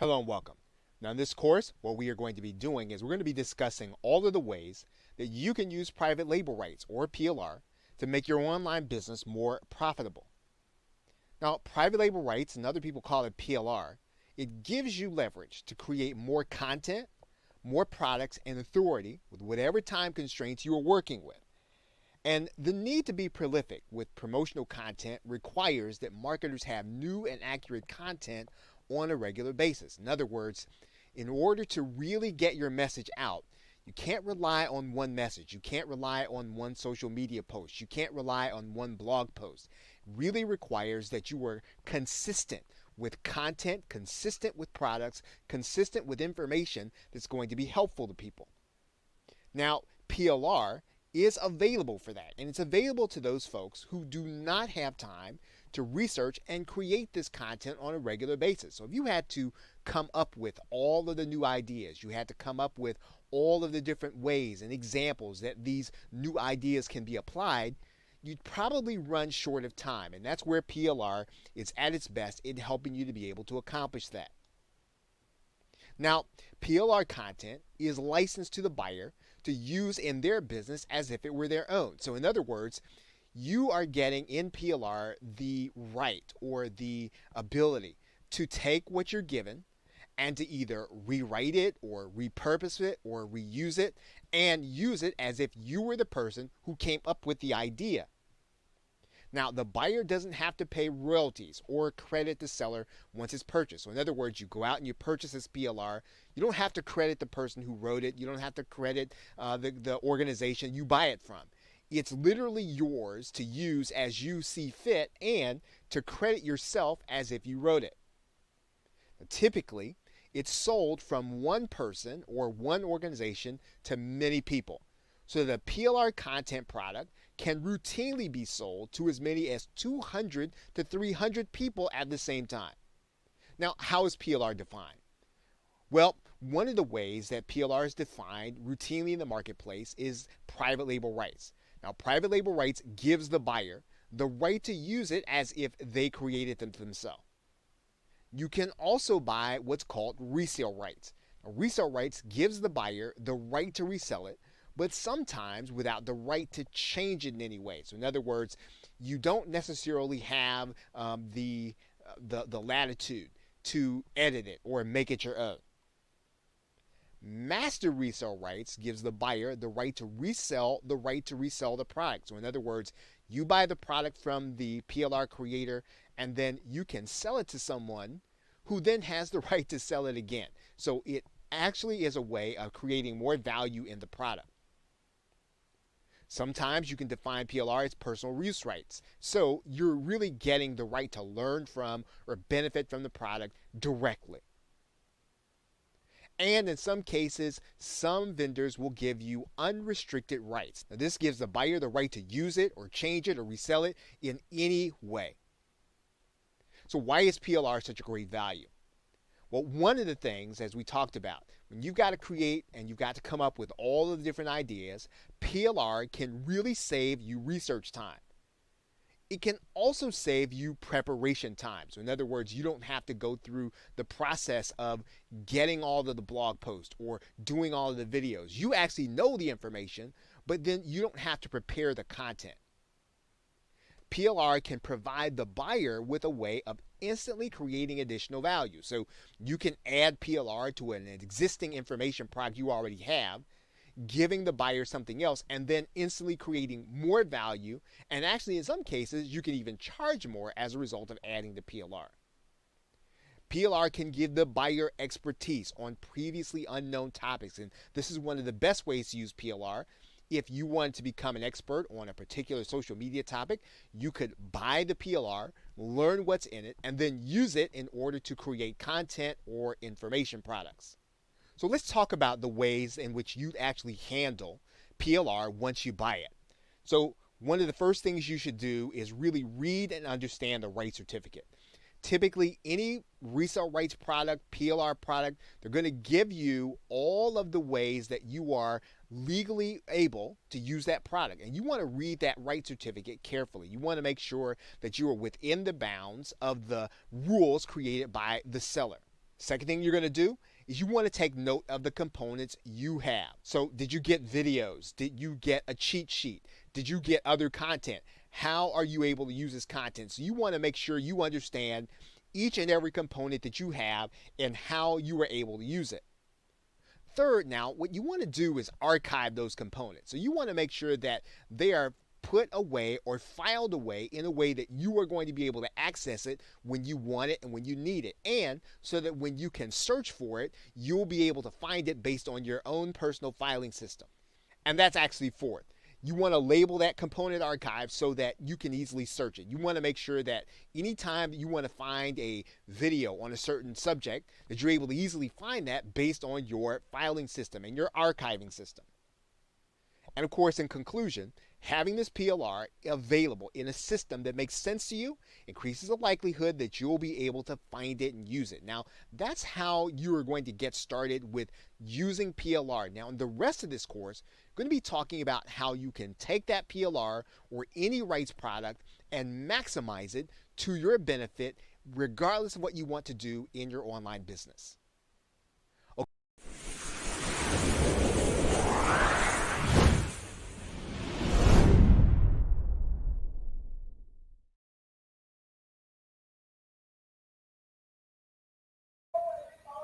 Hello and welcome. Now in this course, what we are going to be doing is we're going to be discussing all of the ways that you can use private label rights, or PLR, to make your online business more profitable. Now, private label rights, and other people call it PLR, it gives you leverage to create more content, more products, and authority with whatever time constraints you are working with. And the need to be prolific with promotional content requires that marketers have new and accurate content on a regular basis. In other words, in order to really get your message out, you can't rely on one message. You can't rely on one social media post. You can't rely on one blog post. It really requires that you are consistent with content, consistent with products, consistent with information that's going to be helpful to people. Now, PLR is available for that, and it's available to those folks who do not have time to research and create this content on a regular basis. So if you had to come up with all of the new ideas, you had to come up with all of the different ways and examples that these new ideas can be applied, you'd probably run short of time, and that's where PLR is at its best in helping you to be able to accomplish that. Now, PLR content is licensed to the buyer to use in their business as if it were their own. So in other words, you are getting in PLR the right or the ability to take what you're given and to either rewrite it or repurpose it or reuse it and use it as if you were the person who came up with the idea. Now, the buyer doesn't have to pay royalties or credit the seller once it's purchased. So in other words, you go out and you purchase this PLR. You don't have to credit the person who wrote it. You don't have to credit the organization you buy it from. It's literally yours to use as you see fit and to credit yourself as if you wrote it. Now, typically, it's sold from one person or one organization to many people. So the PLR content product can routinely be sold to as many as 200 to 300 people at the same time. Now, how is PLR defined? Well, one of the ways that PLR is defined routinely in the marketplace is private label rights. Now, private label rights gives the buyer the right to use it as if they created them themselves. You can also buy what's called resale rights. Now, resale rights gives the buyer the right to resell it, but sometimes without the right to change it in any way. So in other words, you don't necessarily have the latitude to edit it or make it your own. Master resale rights gives the buyer the right to resell the product. So in other words, you buy the product from the PLR creator and then you can sell it to someone who then has the right to sell it again. So it actually is a way of creating more value in the product. Sometimes you can define PLR as personal use rights. So you're really getting the right to learn from or benefit from the product directly. And in some cases, some vendors will give you unrestricted rights. Now, this gives the buyer the right to use it or change it or resell it in any way. So why is PLR such a great value? Well, one of the things, as we talked about, when you've got to create and you've got to come up with all of the different ideas, PLR can really save you research time. It can also save you preparation time. So in other words, you don't have to go through the process of getting all of the blog posts or doing all of the videos. You actually know the information, but then you don't have to prepare the content. PLR can provide the buyer with a way of instantly creating additional value. So you can add PLR to an existing information product you already have, giving the buyer something else, and then instantly creating more value. And actually, in some cases, you can even charge more as a result of adding the PLR. PLR can give the buyer expertise on previously unknown topics. And this is one of the best ways to use PLR. If you want to become an expert on a particular social media topic, you could buy the PLR, learn what's in it, and then use it in order to create content or information products. So let's talk about the ways in which you actually handle PLR once you buy it. So one of the first things you should do is really read and understand the rights certificate. Typically, any resale rights product, PLR product, they're going to give you all of the ways that you are legally able to use that product. And you want to read that rights certificate carefully. You want to make sure that you are within the bounds of the rules created by the seller. Second thing you're going to do is you want to take note of the components you have. So did you get videos? Did you get a cheat sheet? Did you get other content? How are you able to use this content? So you want to make sure you understand each and every component that you have and how you were able to use it. Third, now, what you want to do is archive those components. So you want to make sure that they are put away or filed away in a way that you are going to be able to access it when you want it and when you need it. And so that when you can search for it, you'll be able to find it based on your own personal filing system. And that's actually fourth. You want to label that component archive so that you can easily search it. You want to make sure that anytime you want to find a video on a certain subject, that you're able to easily find that based on your filing system and your archiving system. And of course, in conclusion, having this PLR available in a system that makes sense to you increases the likelihood that you'll be able to find it and use it. Now, that's how you are going to get started with using PLR. Now, in the rest of this course, I'm going to be talking about how you can take that PLR or any rights product and maximize it to your benefit, regardless of what you want to do in your online business.